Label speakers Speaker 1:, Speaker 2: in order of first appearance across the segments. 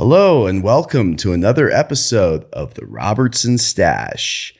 Speaker 1: Hello and welcome to another episode of the Robertson Stash.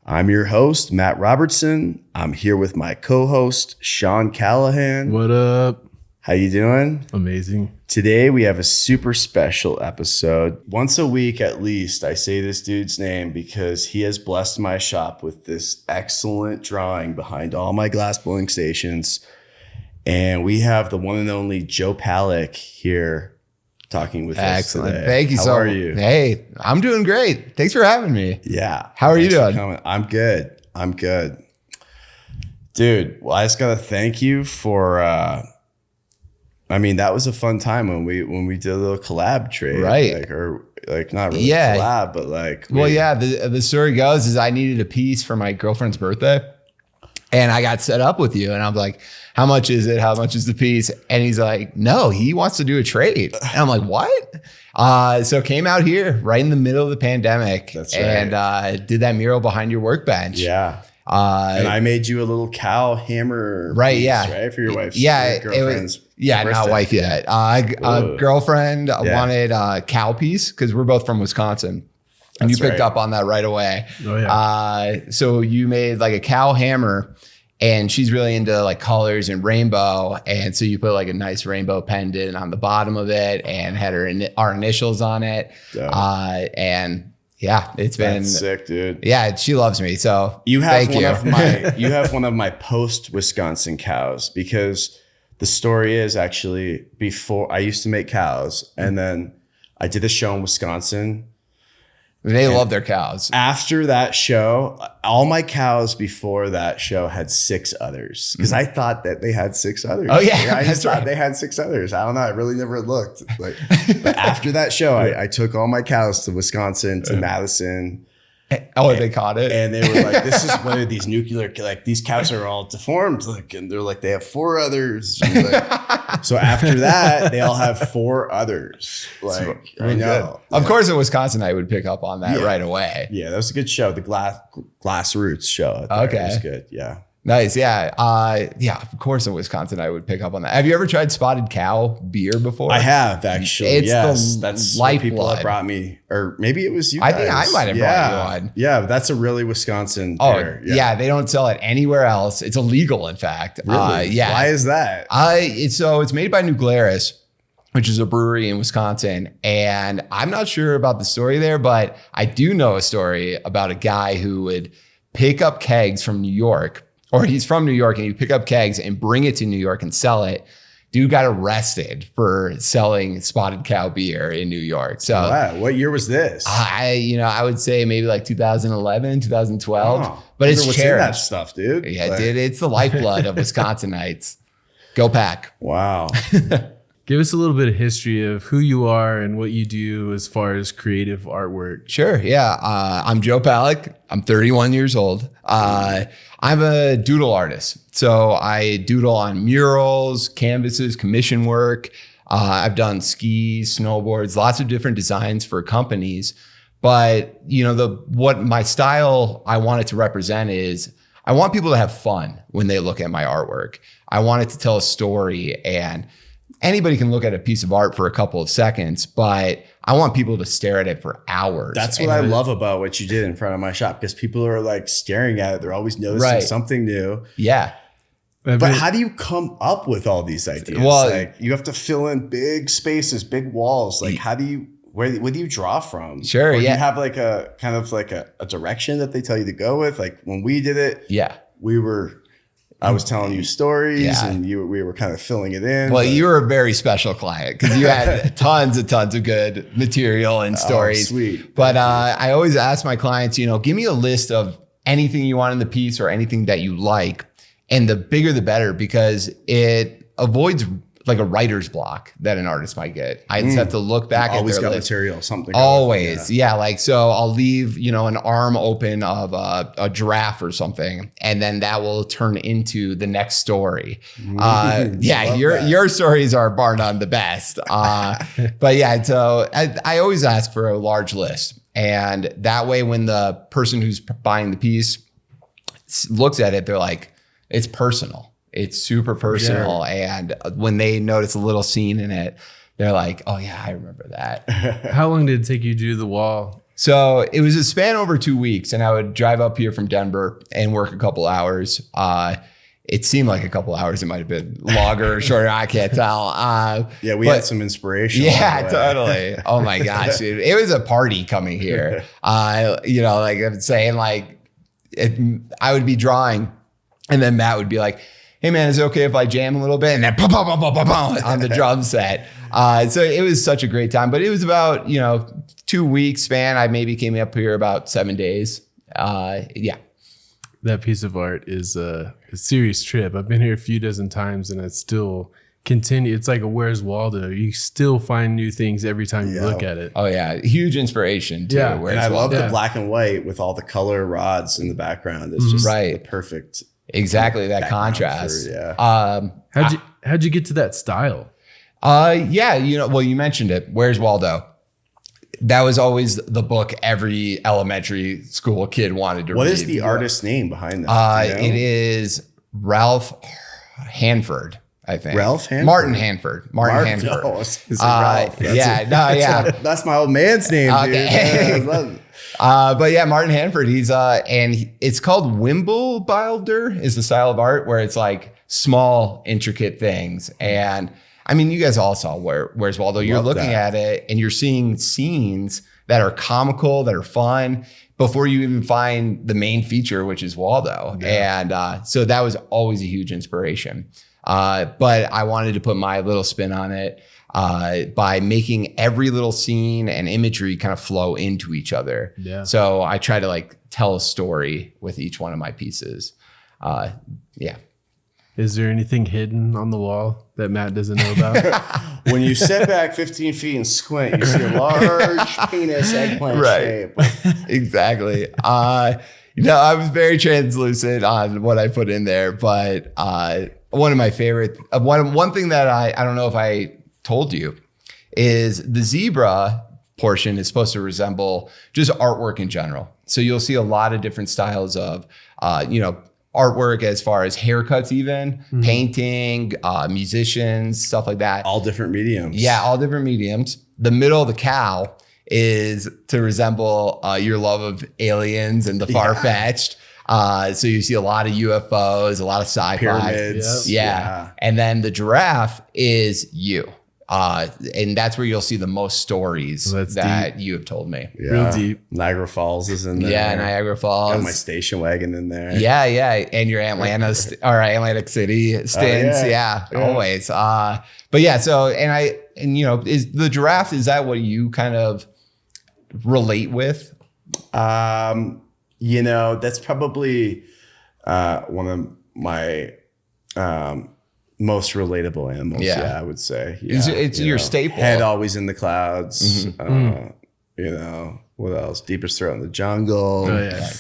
Speaker 1: I'm your host, Matt Robertson. I'm here with my co-host, Sean Callahan.
Speaker 2: What up?
Speaker 1: How you doing?
Speaker 2: Amazing.
Speaker 1: Today we have a super special episode. Once a week at least, I say this dude's name because he has blessed my shop with this excellent drawing behind all my glass blowing stations. And we have the one and only Joe Palec here talking with us today.
Speaker 3: Thank you.
Speaker 1: How are you?
Speaker 3: Hey, I'm doing great. Thanks for having me.
Speaker 1: Yeah.
Speaker 3: How are you
Speaker 1: Thanks for
Speaker 3: doing?
Speaker 1: coming. I'm good. Dude, well, I just got to thank you for, that was a fun time when we did a little collab trade.
Speaker 3: Right.
Speaker 1: Not really collab, but
Speaker 3: the story goes is I needed a piece for my girlfriend's birthday. And I got set up with you. And I'm like, how much is it? How much is the piece? And he's like, no, he wants to do a trade. And I'm like, what? So came out here right in the middle of the pandemic.
Speaker 1: That's right.
Speaker 3: And did that mural behind your workbench.
Speaker 1: Yeah. And I made you a little cow hammer piece, right? For your wife's your girlfriend's birthday.
Speaker 3: Not wife yet. Girlfriend wanted a cow piece because we're both from Wisconsin. And you picked up on that right away.
Speaker 2: Oh, yeah.
Speaker 3: So you made like a cow hammer and she's really into like colors and rainbow. And so you put like a nice rainbow pendant on the bottom of it and had our initials on it. And yeah, it's been
Speaker 1: sick, dude.
Speaker 3: Yeah, she loves me. So
Speaker 1: you have you have one of my post Wisconsin cows, because the story is actually before I used to make cows and then I did a show in Wisconsin.
Speaker 3: They love their cows.
Speaker 1: After that show, all my cows before that show had 6 others because I thought that they had 6 others.
Speaker 3: Oh, yeah.
Speaker 1: I just thought they had 6 others. I don't know. I really never looked. But after that show, I took all my cows to Wisconsin, to Madison.
Speaker 3: Oh, they caught it.
Speaker 1: And they were like, this is one of these nuclear, these cows are all deformed. And they're like, they have 4 others. So after that, they all have 4 others. I know.
Speaker 3: Of course, in Wisconsin, I would pick up on that right away.
Speaker 1: Yeah, that was a good show. The Glass Roots show. Okay. It was good. Yeah.
Speaker 3: Nice. Yeah. Of course, in Wisconsin, I would pick up on that. Have you ever tried Spotted Cow beer before?
Speaker 1: I have, actually.
Speaker 3: It's
Speaker 1: that's
Speaker 3: lifeblood.
Speaker 1: what people have brought me, or maybe it was you
Speaker 3: I
Speaker 1: guys.
Speaker 3: think I might have brought you on.
Speaker 1: Yeah, that's a really Wisconsin beer.
Speaker 3: Yeah, they don't sell it anywhere else. It's illegal, in fact.
Speaker 1: Really? Why is that?
Speaker 3: It's made by New Glarus, which is a brewery in Wisconsin. And I'm not sure about the story there, but I do know a story about a guy who would pick up kegs from New York. Or he's from New York and he'd pick up kegs and bring it to New York and sell it. Dude got arrested for selling Spotted Cow beer in New York. So
Speaker 1: wow. What year was this?
Speaker 3: I would say maybe like 2011, 2012.
Speaker 1: Oh,
Speaker 3: but it's
Speaker 1: what's in that stuff, dude.
Speaker 3: Yeah, dude, it's the lifeblood of Wisconsinites. Go Pack.
Speaker 1: Wow.
Speaker 2: Give us a little bit of history of who you are and what you do as far as creative artwork.
Speaker 3: Sure. Yeah. I'm Joe Palec. I'm 31 years old. I'm a doodle artist. So I doodle on murals, canvases, commission work. I've done skis, snowboards, lots of different designs for companies. But, what my style I want it to represent is I want people to have fun when they look at my artwork. I want it to tell a story, and anybody can look at a piece of art for a couple of seconds, but I want people to stare at it for hours.
Speaker 1: That's what I love about what you did in front of my shop, because people are like staring at it. They're always noticing something new.
Speaker 3: Yeah.
Speaker 1: But how do you come up with all these ideas? Well, you have to fill in big spaces, big walls. Where do you draw from?
Speaker 3: Sure.
Speaker 1: Or do you have like a kind of like a direction that they tell you to go with? Like when we did it, I was telling you stories and we were kind of filling it in.
Speaker 3: Well, you were a very special client because you had tons of good material and stories.
Speaker 1: Oh, sweet.
Speaker 3: But I always ask my clients, give me a list of anything you want in the piece or anything that you like. And the bigger, the better, because it avoids like a writer's block that an artist might get. I just have to look back at
Speaker 1: Always
Speaker 3: their
Speaker 1: got
Speaker 3: list.
Speaker 1: material, something.
Speaker 3: Always. Yeah. Like, so I'll leave, an arm open of a giraffe or something, and then that will turn into the next story. Your stories are bar none the best. But yeah, so I always ask for a large list. And that way, when the person who's buying the piece looks at it, they're like, it's personal. It's super personal. Yeah. And when they notice a little scene in it, they're like, oh yeah, I remember that.
Speaker 2: How long did it take you to do the wall?
Speaker 3: So it was a span over 2 weeks, and I would drive up here from Denver and work a couple hours. It seemed like a couple hours. It might have been longer or shorter. I can't tell.
Speaker 1: We had some inspiration.
Speaker 3: Yeah, totally. Oh my gosh, dude. It was a party coming here. Like I'm saying, like I would be drawing, and then Matt would be like, hey man, is it okay if I jam a little bit? And then on the drum set. So it was such a great time, but it was about, 2 weeks span. I maybe came up here about 7 days.
Speaker 2: That piece of art is a serious trip. I've been here a few dozen times and it's still continue. It's like a Where's Waldo? You still find new things every time you look at it.
Speaker 3: Oh yeah. Huge inspiration too.
Speaker 2: Yeah.
Speaker 1: And I love the black and white with all the color rods in the background. It's just the perfect.
Speaker 3: Exactly. That contrast.
Speaker 2: How'd you get to that style?
Speaker 3: You mentioned it. Where's Waldo? That was always the book every elementary school kid wanted to read.
Speaker 1: What is the artist's name behind that?
Speaker 3: It is Ralph Hanford, I think.
Speaker 1: Ralph Hanford?
Speaker 3: Martin Hanford. Martin Hanford.
Speaker 1: Oh, is it Ralph? That's my old man's name,
Speaker 3: okay.
Speaker 1: Dude.
Speaker 3: But yeah, Martin Hanford, it's called Wimbledilder is the style of art where it's like small, intricate things. And I mean, you guys all saw Where's Waldo. You're looking at it and you're seeing scenes that are comical, that are fun before you even find the main feature, which is Waldo. Yeah. And so that was always a huge inspiration. But I wanted to put my little spin on it by making every little scene and imagery kind of flow into each other. Yeah. So I try to like tell a story with each one of my pieces.
Speaker 2: Is there anything hidden on the wall that Matt doesn't know about?
Speaker 1: When you step back 15 feet and squint, you see a large penis eggplant shape.
Speaker 3: Exactly. I was very translucent on what I put in there, but one of my favorite, one thing that I don't know if I told you is the zebra portion is supposed to resemble just artwork in general. So you'll see a lot of different styles of, artwork as far as haircuts, even painting, musicians, stuff like that.
Speaker 1: All different mediums.
Speaker 3: Yeah, all different mediums. The middle of the cow is to resemble your love of aliens and the far-fetched. So you see a lot of UFOs, a lot of sci-fi.
Speaker 1: Pyramids.
Speaker 3: Yeah. And then the giraffe is you. And that's where you'll see the most stories that you have told me.
Speaker 1: Yeah.
Speaker 2: Real deep.
Speaker 1: Niagara Falls is in there.
Speaker 3: Yeah, Niagara Falls.
Speaker 1: Got my station wagon in there.
Speaker 3: Yeah. And your Atlantic City stints. Always. But yeah, so is the giraffe, is that what you kind of relate with?
Speaker 1: That's probably one of my most relatable animals. Yeah, I would say. Yeah,
Speaker 3: it's your staple.
Speaker 1: Head always in the clouds. What else? Deepest throat in the jungle.
Speaker 2: Oh yeah.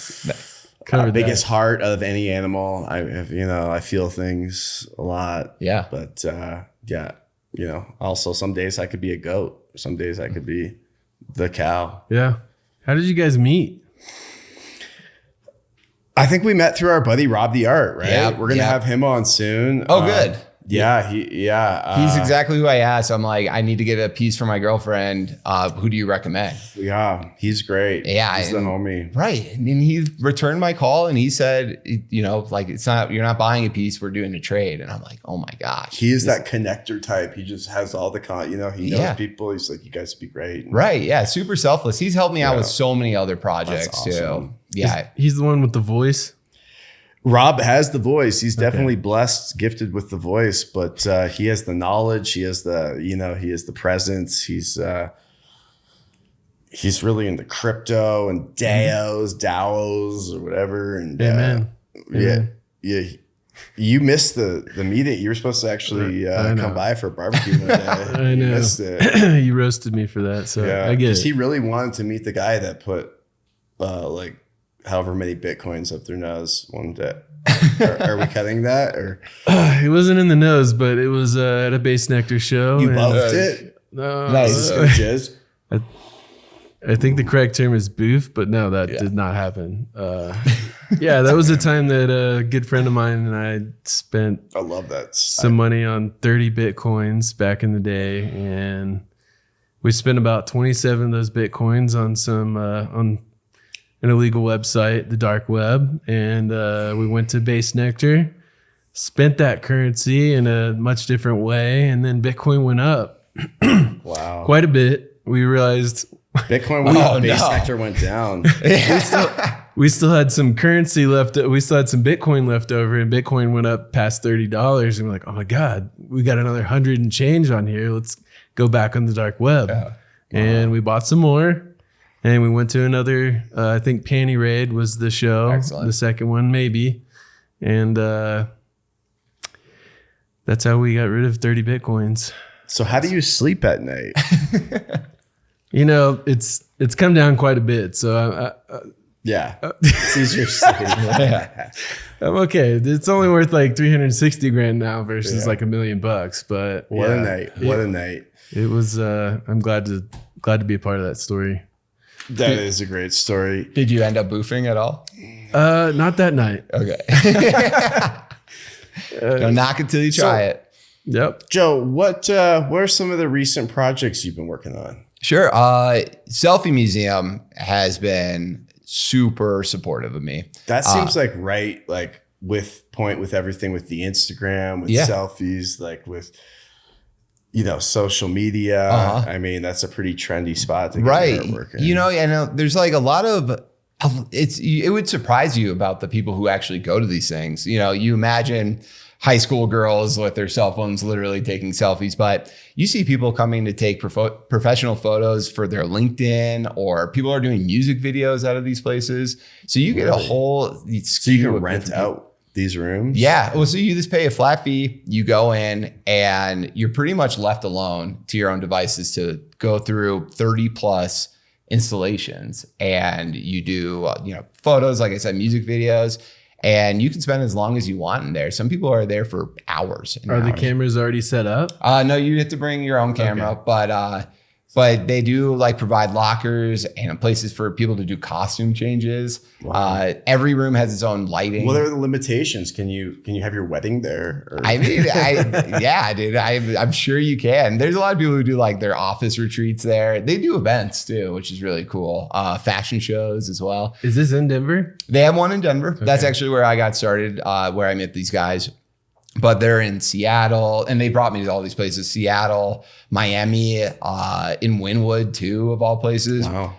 Speaker 1: Biggest heart of any animal. I have, I feel things a lot.
Speaker 3: Yeah.
Speaker 1: But also some days I could be a goat. Some days I could be the cow.
Speaker 2: Yeah. How did you guys meet?
Speaker 1: I think we met through our buddy Rob the Art, right?
Speaker 3: Yeah,
Speaker 1: we're gonna have him on soon.
Speaker 3: Oh, good.
Speaker 1: Yeah,
Speaker 3: he's exactly who I asked. I'm like, I need to get a piece for my girlfriend. Who do you recommend?
Speaker 1: Yeah, he's great.
Speaker 3: Yeah,
Speaker 1: he's the homie.
Speaker 3: Right. And he returned my call and he said, it's not, you're not buying a piece, we're doing a trade. And I'm like, oh my gosh.
Speaker 1: He is that connector type. He just has all the he knows people. He's like, you guys would be great.
Speaker 3: Right. Yeah. Super selfless. He's helped me out with so many other projects too. Yeah.
Speaker 2: He's the one with the voice.
Speaker 1: Rob has the voice. He's definitely blessed, gifted with the voice, but he has the knowledge. He has the, he has the presence. He's really into crypto and DAOs or whatever. And
Speaker 2: Amen.
Speaker 1: yeah. You missed the meeting. You were supposed to actually come by for a barbecue one day.
Speaker 2: I know.
Speaker 1: You missed it.
Speaker 2: You roasted me for that. So
Speaker 1: Yeah,
Speaker 2: I get it.
Speaker 1: he really wanted to meet the guy that put like however many Bitcoins up their nose one day. Are we cutting that? Or
Speaker 2: It wasn't in the nose, but it was at a Base Nectar show.
Speaker 1: you
Speaker 2: and-
Speaker 1: loved it?
Speaker 3: Nice.
Speaker 1: Jizz?
Speaker 2: I think the correct term is boof, but no, that did not happen. Yeah, that was the time that a good friend of mine and I spent
Speaker 1: I love that.
Speaker 2: some money on 30 Bitcoins back in the day. And we spent about 27 of those Bitcoins on some, on an illegal website, the dark web. And we went to Base Nectar, spent that currency in a much different way. And then Bitcoin went up
Speaker 1: Wow.
Speaker 2: quite a bit. We realized
Speaker 1: Bitcoin went up, base
Speaker 3: no.
Speaker 1: sector went down.
Speaker 2: we still had some currency left. We still had some Bitcoin left over, and Bitcoin went up past $30. And we're like, oh my God, we got another 100 and change on here. Let's go back on the dark web.
Speaker 3: Yeah.
Speaker 2: And we bought some more. And we went to another, I think Panty Raid was the show.
Speaker 3: Excellent.
Speaker 2: The second one, maybe. And that's how we got rid of 30 Bitcoins.
Speaker 1: So how do you sleep at night?
Speaker 2: You know, it's come down quite a bit. So
Speaker 1: Yeah. It's easier to sleep.
Speaker 3: Yeah.
Speaker 2: I'm okay. It's only worth like 360 grand now versus
Speaker 1: Yeah.
Speaker 2: like $1 million. But
Speaker 1: What a
Speaker 2: yeah,
Speaker 1: night. What a night.
Speaker 2: It was. I'm glad to be a part of that story.
Speaker 1: That is a great story.
Speaker 3: Did you end up boofing at all?
Speaker 2: Not that night.
Speaker 3: Okay. Don't knock it till you try it.
Speaker 2: Yep.
Speaker 1: Joe, what are some of the recent projects you've been working on?
Speaker 3: Sure. Selfie Museum has been super supportive of me.
Speaker 1: That seems like right, like with everything with the Instagram, with selfies, like with social media. I mean, that's a pretty trendy spot to get
Speaker 3: Right.
Speaker 1: artwork in.
Speaker 3: You know, there's like a lot of it would surprise you about the people who actually go to these things. You know, you imagine high school girls with their cell phones literally taking selfies, but you see people coming to take professional photos for their LinkedIn, or people are doing music videos out of these places. So you get a whole
Speaker 1: So you can rent out these rooms?
Speaker 3: Yeah. Well, so you just pay a flat fee, you go in, and you're pretty much left alone to your own devices to go through 30 plus installations. And you do, photos, like I said, music videos, and you can spend as long as you want in there. Some people are there for hours. And
Speaker 2: Are the
Speaker 3: hours.
Speaker 2: cameras already set up?
Speaker 3: No, you have to bring your own camera, but they do like provide lockers and places for people to do costume changes.
Speaker 1: Wow.
Speaker 3: Every room has its own lighting.
Speaker 1: What are the limitations? Can you have your wedding there? Or?
Speaker 3: I mean, yeah, dude, I'm sure you can. There's a lot of people who do like their office retreats there. They do events too, which is really cool. Fashion shows as well.
Speaker 2: Is this in Denver?
Speaker 3: They have one in Denver. That's actually where I got started, where I met these guys. But they're in Seattle, and they brought me to all these places: Seattle, Miami, in Wynwood too, of all places.
Speaker 1: Wow.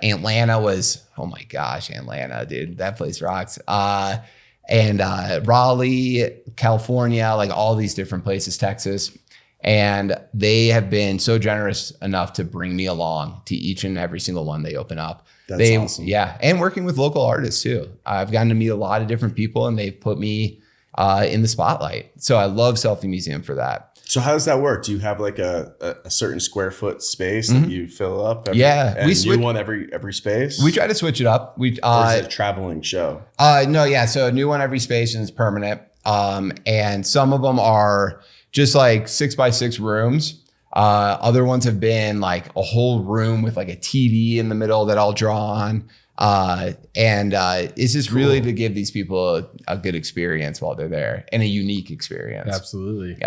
Speaker 3: Atlanta was, oh my gosh, Atlanta, dude, that place rocks. And Raleigh, California, like all these different places, Texas. And they have been so generous enough to bring me along to each and every single one they open up.
Speaker 1: That's awesome.
Speaker 3: Yeah. And working with local artists too. I've gotten to meet a lot of different people, and they've put me in the spotlight. So I love Selfie Museum for that.
Speaker 1: So how does that work? Do you have like a certain square foot space that you fill up?
Speaker 3: Yeah,
Speaker 1: we switch one every space.
Speaker 3: We try to switch it up.
Speaker 1: Or is it a traveling show?
Speaker 3: No, yeah. So a new one every space, and it's permanent. And some of them are just like 6x6 rooms. Other ones have been like a whole room with like a TV in the middle that I'll draw on. And it's just really to give these people a good experience while they're there, and a unique experience.
Speaker 2: Absolutely.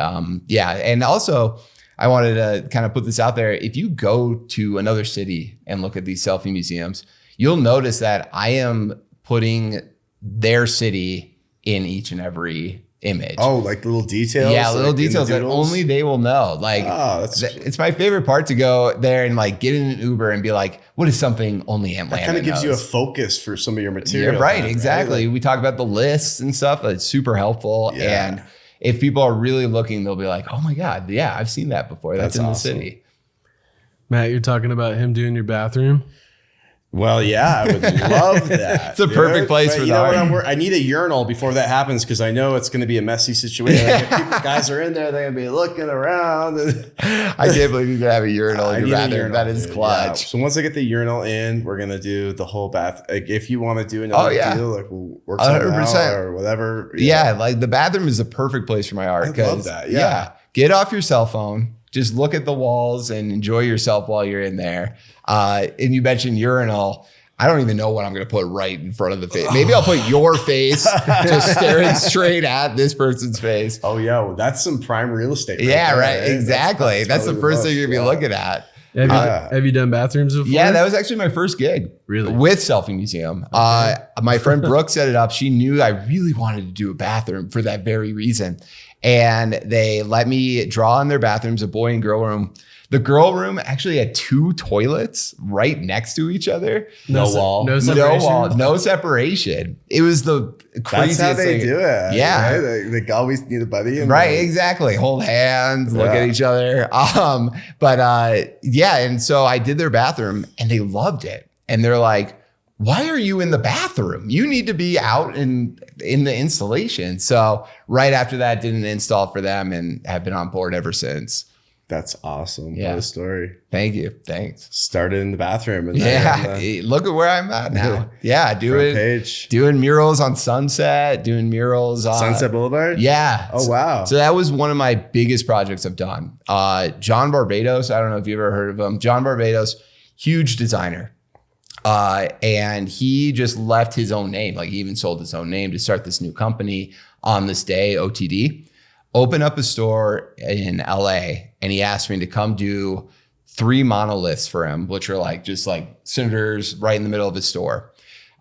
Speaker 3: Yeah. And also I wanted to kind of put this out there. If you go to another city and look at these selfie museums, you'll notice that I am putting their city in each and every image.
Speaker 1: Oh, like little details?
Speaker 3: Yeah, little
Speaker 1: like in the
Speaker 3: details that
Speaker 1: doodles?
Speaker 3: only they will know. Like, it's my favorite part to go there and like get in an Uber and be like, what is something only Atlanta
Speaker 1: That kind of gives you a
Speaker 3: knows?
Speaker 1: focus for some of your material.
Speaker 3: Yeah, right,
Speaker 1: then,
Speaker 3: exactly.
Speaker 1: Like,
Speaker 3: We talk about the lists and stuff. It's super helpful.
Speaker 1: Yeah.
Speaker 3: And if people are really looking, they'll be like, oh my God, yeah, I've seen that before. That's in
Speaker 1: awesome.
Speaker 3: the city.
Speaker 2: Matt, you're talking about him doing your bathroom?
Speaker 1: Well, yeah, I would love that.
Speaker 3: It's a perfect place for
Speaker 1: you
Speaker 3: that.
Speaker 1: know what? I need a urinal before that happens because I know it's going to be a messy situation. Like, if guys are in there, they're going to be looking around.
Speaker 3: I can't believe you could have a urinal in your bathroom. That is clutch.
Speaker 1: Yeah. So once I get the urinal in, we're going to do the whole bath. Like, if you want to do another deal, like we'll work something out or whatever.
Speaker 3: Yeah, like the bathroom is the perfect place for my art.
Speaker 1: I love that. Yeah.
Speaker 3: Get off your cell phone. Just look at the walls and enjoy yourself while you're in there. And you mentioned urinal. I don't even know what I'm going to put right in front of the face. Maybe I'll put your face just staring straight at this person's face.
Speaker 1: Oh, yeah. Well, that's some prime real estate.
Speaker 3: Right. Exactly. That's the first thing you're going to be looking at.
Speaker 2: Have you done bathrooms before?
Speaker 3: Yeah, that was actually my first gig.
Speaker 2: Really?
Speaker 3: With Selfie Museum. Okay. My friend Brooke set it up. She knew I really wanted to do a bathroom for that very reason. And they let me draw in their bathrooms, a boy and girl room. The girl room actually had 2 toilets right next to each other.
Speaker 1: No wall.
Speaker 2: No separation.
Speaker 3: No wall. No separation. It was the craziest
Speaker 1: That's how they
Speaker 3: thing.
Speaker 1: do it.
Speaker 3: Yeah.
Speaker 1: Right? They always need a buddy.
Speaker 3: Right, exactly. Hold hands, look at each other. And so I did their bathroom and they loved it. And they're like, why are you in the bathroom? You need to be out in the installation. So right after that, did an install for them and have been on board ever since.
Speaker 1: That's awesome.
Speaker 3: Yeah.
Speaker 1: What a story.
Speaker 3: Thank you. Thanks.
Speaker 1: Started in the bathroom. And
Speaker 3: Look at where I'm at now. Yeah. Doing murals on Sunset, doing murals on
Speaker 1: Sunset Blvd?
Speaker 3: Yeah.
Speaker 1: Oh, wow.
Speaker 3: So that was one of my biggest projects I've done. John Barbados. I don't know if you've ever heard of him. John Barbados, huge designer. And he just left his own name. Like he even sold his own name to start this new company on this day, OTD. Open up a store in LA, and he asked me to come do 3 monoliths for him, which are like just like cinders right in the middle of his store.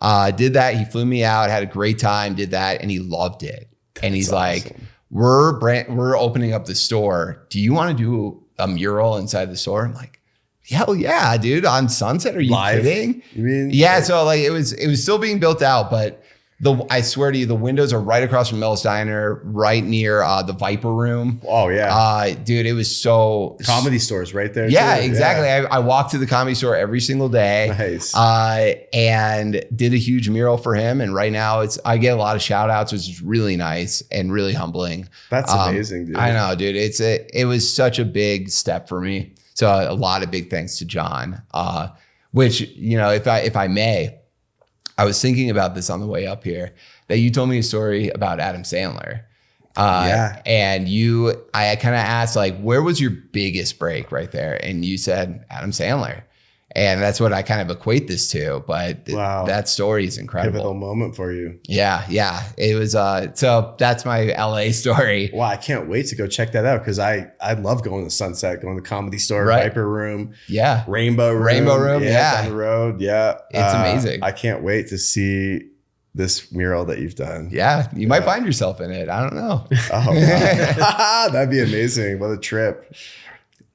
Speaker 3: Did that. He flew me out, had a great time, did that, and he loved it. And he's like, we're opening up the store. Do you want to do a mural inside the store? I'm like, hell yeah, dude. On Sunset? Are you kidding?
Speaker 1: You mean?
Speaker 3: Yeah. So like it was still being built out, but I swear to you, the windows are right across from Mel's Diner, right near the Viper Room.
Speaker 1: Oh yeah,
Speaker 3: dude, it was so
Speaker 1: comedy stores right there.
Speaker 3: Yeah,
Speaker 1: too.
Speaker 3: exactly. Yeah. I walked to the comedy store every single day.
Speaker 1: Nice.
Speaker 3: And did a huge mural for him. And right now I get a lot of shout outs, which is really nice and really humbling.
Speaker 1: That's amazing, dude.
Speaker 3: I know, dude. It was such a big step for me. So a lot of big thanks to John. Which, you know, if I may. I was thinking about this on the way up here, that you told me a story about Adam Sandler. And I kind of asked, like, where was your biggest break right there? And you said Adam Sandler. And that's what I kind of equate this to. But that story is incredible.
Speaker 1: Pivotal moment for you.
Speaker 3: Yeah. It was, so that's my LA story.
Speaker 1: Wow, I can't wait to go check that out because I love going to Sunset, going to the Comedy Store, Viper Room.
Speaker 3: Yeah.
Speaker 1: Rainbow Room.
Speaker 3: Yeah.
Speaker 1: Down the road. Yeah.
Speaker 3: It's amazing.
Speaker 1: I can't wait to see this mural that you've done.
Speaker 3: Yeah. You might find yourself in it. I don't know.
Speaker 1: Oh, wow. That'd be amazing. What a trip.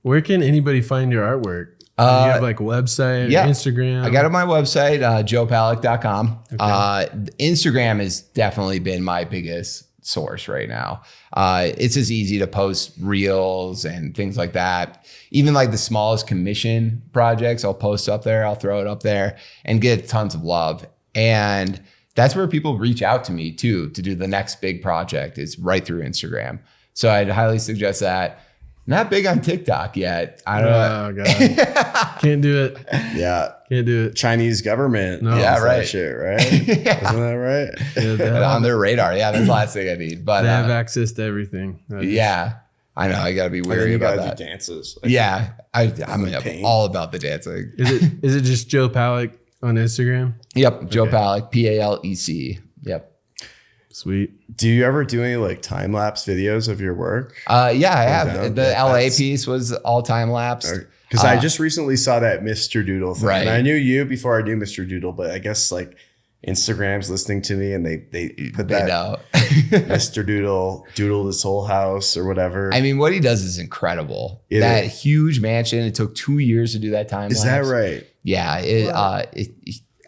Speaker 2: Where can anybody find your artwork? Do you have like a website, Instagram?
Speaker 3: I got it on my website, joepalec.com. Okay. Instagram has definitely been my biggest source right now. It's as easy to post reels and things like that. Even like the smallest commission projects, I'll post up there. I'll throw it up there and get tons of love. And that's where people reach out to me too, to do the next big project, is right through Instagram. So I'd highly suggest that. Not big on TikTok yet. I don't know.
Speaker 2: Oh, God. Can't do it.
Speaker 1: Yeah.
Speaker 2: Can't do it.
Speaker 1: Chinese government.
Speaker 2: No.
Speaker 3: Yeah, right.
Speaker 1: That shit, right? Isn't that right?
Speaker 2: Yeah,
Speaker 3: on their radar. Yeah, that's the last thing I need. But
Speaker 2: they have access to everything.
Speaker 3: Yeah. I know. I got to be wary about that.
Speaker 1: Do dances.
Speaker 3: Yeah. I'm all about the dancing.
Speaker 2: Is it just Joe Palec on Instagram?
Speaker 3: Yep. Joe Palec, Palec. Yep.
Speaker 2: Sweet.
Speaker 1: Do you ever do any like time lapse videos of your work?
Speaker 3: Yeah, I have. The LA piece was all time lapse.
Speaker 1: Because I just recently saw that Mr. Doodle thing.
Speaker 3: Right.
Speaker 1: And I knew you before I knew Mr. Doodle, but I guess like Instagram's listening to me and they put that
Speaker 3: know.
Speaker 1: Mr. Doodle this whole house or whatever.
Speaker 3: I mean, what he does is incredible. That huge mansion. It took 2 years to do that time lapse.
Speaker 1: Is that right?
Speaker 3: Yeah.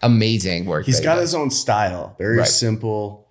Speaker 3: Amazing work.
Speaker 1: He's got his own style. Very simple.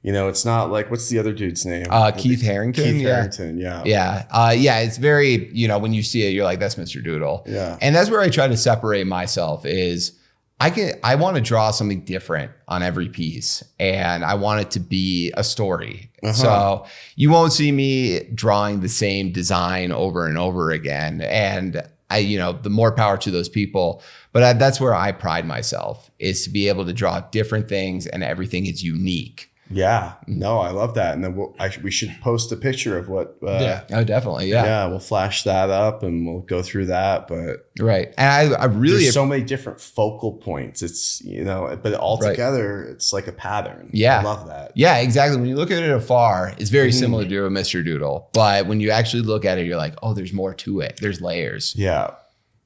Speaker 1: You know, it's not like, what's the other dude's name?
Speaker 3: Keith Harington.
Speaker 1: Keith Harington, yeah.
Speaker 3: Yeah, it's very, when you see it, you're like, that's Mr. Doodle.
Speaker 1: Yeah.
Speaker 3: And that's where I try to separate myself is I want to draw something different on every piece, and I want it to be a story. So you won't see me drawing the same design over and over again. And the more power to those people. But that's where I pride myself, is to be able to draw different things and everything is unique.
Speaker 1: Yeah, no, I love that. And then we should post a picture of what.
Speaker 3: Oh, definitely. Yeah.
Speaker 1: We'll flash that up and we'll go through that. But
Speaker 3: right. And I really,
Speaker 1: there's so many different focal points. It's, but all together, it's like a pattern.
Speaker 3: Yeah.
Speaker 1: I love that.
Speaker 3: Yeah, exactly. When you look at it afar, it's very similar to a Mr. Doodle. But when you actually look at it, you're like, oh, there's more to it. There's layers.
Speaker 1: Yeah.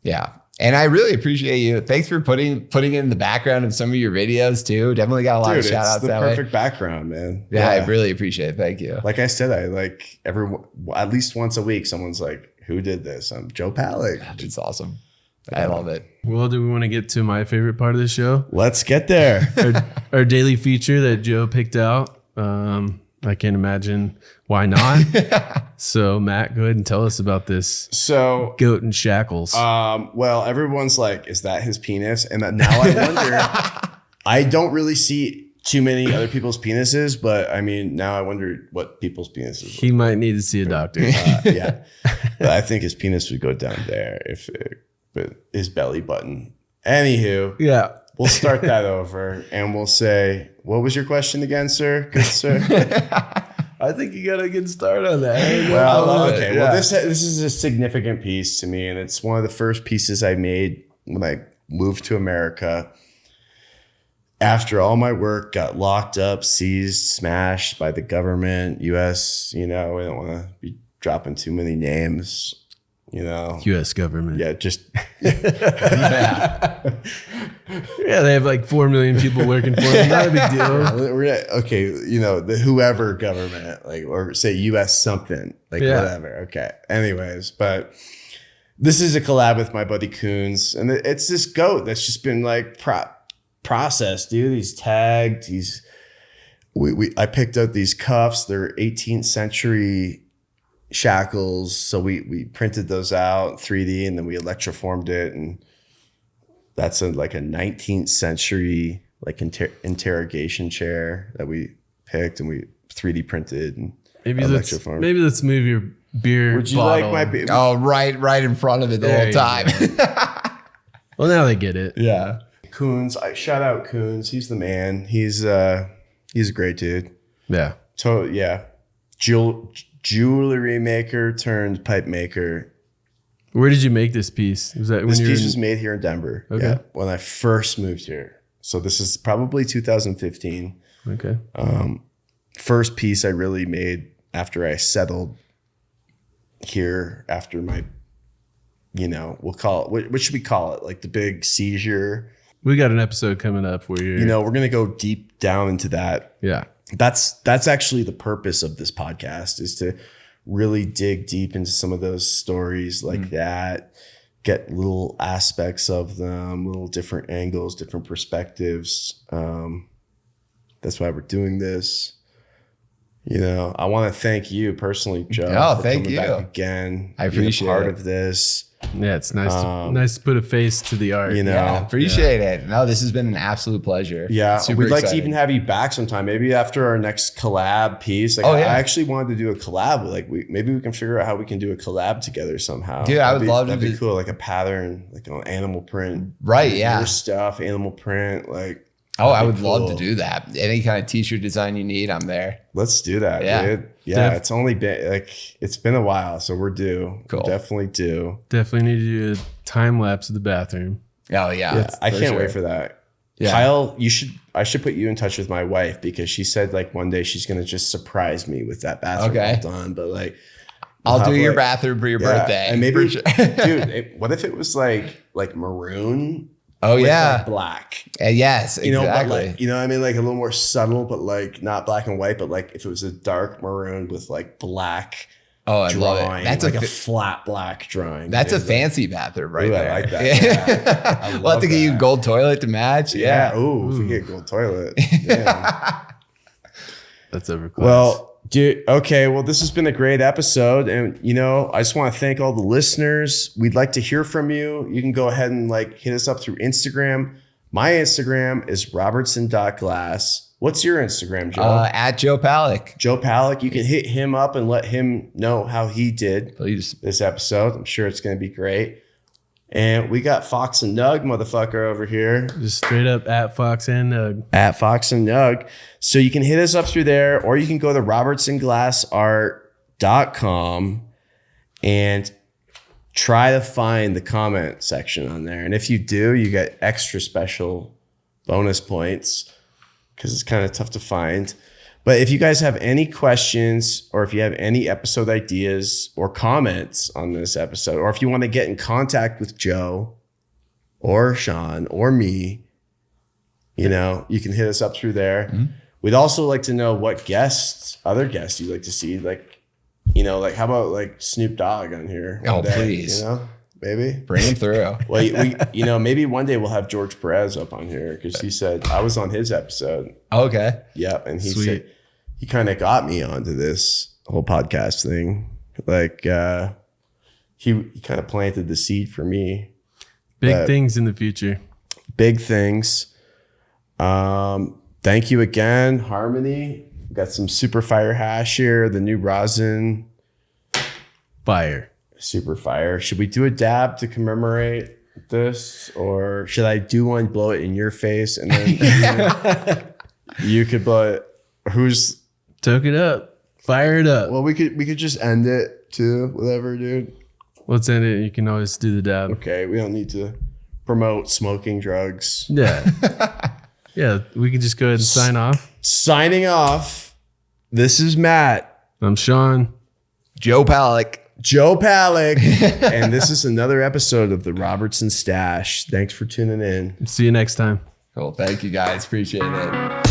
Speaker 3: Yeah. And I really appreciate you. Thanks for putting it in the background of some of your videos too. Definitely got a lot of shout outs that way.
Speaker 1: It's the perfect background, man.
Speaker 3: Yeah, I really appreciate it. Thank you.
Speaker 1: Like I said, I like at least once a week, someone's like, who did this? I'm Joe Palec.
Speaker 3: It's awesome. I love it.
Speaker 2: Well, do we want to get to my favorite part of the show?
Speaker 1: Let's get there.
Speaker 2: Our daily feature that Joe picked out. I can't imagine why not. So Matt, go ahead and tell us about this.
Speaker 1: So
Speaker 2: goat in shackles.
Speaker 1: Well, everyone's like, is that his penis? And now I wonder, I don't really see too many other people's penises, but I mean, now I wonder what people's penises
Speaker 2: He might need to see a doctor.
Speaker 1: Yeah. But I think his penis would go down there but his belly button. Anywho.
Speaker 2: Yeah.
Speaker 1: We'll start that over and we'll say, what was your question again, sir? Good sir.
Speaker 2: I think you got a good start on that.
Speaker 1: Well, okay. Well, this is a significant piece to me, and it's one of the first pieces I made when I moved to America. After all my work got locked up, seized, smashed by the government, U.S., we don't want to be dropping too many names.
Speaker 2: U.S. government.
Speaker 1: Yeah, just
Speaker 2: yeah, they have like 4 million people working for them. Not a big deal.
Speaker 1: Okay, the whoever government, or say U.S. something, whatever. Okay. Anyways, but this is a collab with my buddy Kuhns, and it's this goat that's just been processed, dude. He's tagged. I picked up these cuffs. They're 18th century shackles, so we printed those out 3D and then we electroformed it, and that's a 19th century interrogation chair that we picked and we 3D printed and electroformed.
Speaker 2: Maybe let's move your beer.
Speaker 1: Would you
Speaker 2: bottle.
Speaker 1: like my beer?
Speaker 3: Oh, right in front of it the whole time.
Speaker 2: Well, now they get it.
Speaker 3: Yeah.
Speaker 1: Kuhns, I shout out Kuhns. He's the man. He's a great dude.
Speaker 2: Yeah.
Speaker 1: So yeah, jewelry maker turned pipe maker.
Speaker 2: Where did you make this piece? Was that
Speaker 1: this piece was made here in Denver?
Speaker 2: Okay.
Speaker 1: Yeah, when I first moved here. So this is probably 2015.
Speaker 2: Okay.
Speaker 1: First piece I really made after I settled here after my, we'll call it, what should we call it? Like the big seizure.
Speaker 2: We got an episode coming up where
Speaker 1: we're going to go deep down into that.
Speaker 2: Yeah.
Speaker 1: That's actually the purpose of this podcast, is to really dig deep into some of those stories like that, get little aspects of them, little different angles, different perspectives. That's why we're doing this. I want to thank you personally, Joe. for
Speaker 3: thank
Speaker 1: coming
Speaker 3: you
Speaker 1: back again.
Speaker 3: I appreciate
Speaker 1: part
Speaker 3: it.
Speaker 1: of this.
Speaker 2: Yeah, it's nice to put a face to the art.
Speaker 3: Yeah, appreciate it. No, this has been an absolute pleasure.
Speaker 1: Yeah,
Speaker 3: Super
Speaker 1: we'd like to
Speaker 3: exciting.
Speaker 1: even have you back sometime. Maybe after our next collab piece. I actually wanted to do a collab. Maybe we can figure out how we can do a collab together somehow.
Speaker 3: Dude, I would love to.
Speaker 1: That'd be cool, like a pattern, like an animal print.
Speaker 3: Right? Yeah.
Speaker 1: Your stuff, animal print,
Speaker 3: I would love to do that. Any kind of t-shirt design you need, I'm there.
Speaker 1: Let's do that, dude. Yeah, it's only been it's been a while, so we're due.
Speaker 3: Cool.
Speaker 1: We're definitely due.
Speaker 2: Definitely need to do a time lapse of the bathroom.
Speaker 3: Oh yeah,
Speaker 1: I can't wait for that.
Speaker 3: Yeah.
Speaker 1: Kyle, I should put you in touch with my wife, because she said one day she's gonna just surprise me with that bathroom all done. But
Speaker 3: I'll do your bathroom for your birthday.
Speaker 1: And maybe, dude, what if it was like maroon?
Speaker 3: Oh
Speaker 1: with
Speaker 3: yeah,
Speaker 1: black.
Speaker 3: Yes, exactly.
Speaker 1: But what I mean, a little more subtle, but not black and white. But if it was a dark maroon with black.
Speaker 3: Oh, I
Speaker 1: drawing,
Speaker 3: love it. That's
Speaker 1: a flat black drawing.
Speaker 3: That's a fancy bathroom right there.
Speaker 1: I like that. Yeah.
Speaker 3: We'll have to get you a gold toilet to match.
Speaker 1: Yeah. Ooh, if we get a gold toilet. Yeah.
Speaker 2: That's overclass.
Speaker 1: Well, dude. Okay. Well, this has been a great episode, and I just want to thank all the listeners. We'd like to hear from you. You can go ahead and hit us up through Instagram. My Instagram is robertson.glass. What's your Instagram, Joe?
Speaker 3: At Joe Palec.
Speaker 1: Joe Palec. You can hit him up and let him know how he did
Speaker 3: Please.
Speaker 1: this episode. I'm sure it's going to be great. And we got Fox and Nug, motherfucker, over here.
Speaker 2: Just straight up at Fox and Nug.
Speaker 1: At Fox and Nug. So you can hit us up through there, or you can go to robertsonglassart.com and try to find the comment section on there. And if you do, you get extra special bonus points because it's kind of tough to find. But if you guys have any questions, or if you have any episode ideas or comments on this episode, or if you want to get in contact with Joe or Sean or me, you know, you can hit us up through there. Mm-hmm. We'd also like to know what other guests you'd like to see. Like, you know, like how about like Snoop Dogg on here?
Speaker 3: Oh, please.
Speaker 1: You know, maybe
Speaker 3: bring him through.
Speaker 1: Well, you know, maybe one day we'll have George Perez up on here because he said I was on his episode.
Speaker 3: Okay.
Speaker 1: Yep. And he said he kind of got me onto this whole podcast thing. Like he kind of planted the seed for me.
Speaker 2: Big things in the future.
Speaker 1: Big things. Thank you again, Harmony. We got some super fire hash here. The new rosin.
Speaker 2: Fire.
Speaker 1: Super fire. Should we do a dab to commemorate this, or should I do one, blow it in your face, and then you could blow it? Who's
Speaker 2: took it up? Fire it up.
Speaker 1: Well, we could just end it too. Whatever, dude.
Speaker 2: Let's end it. You can always do the dab.
Speaker 1: Okay, we don't need to promote smoking drugs.
Speaker 2: Yeah. Yeah, we can just go ahead and sign off.
Speaker 1: Signing off. This is Matt.
Speaker 2: I'm Sean.
Speaker 3: Joe Palec.
Speaker 1: Joe Palec. And this is another episode of the Robertson Stash. Thanks for tuning in.
Speaker 2: See you next time.
Speaker 3: Cool. Thank you guys. Appreciate it.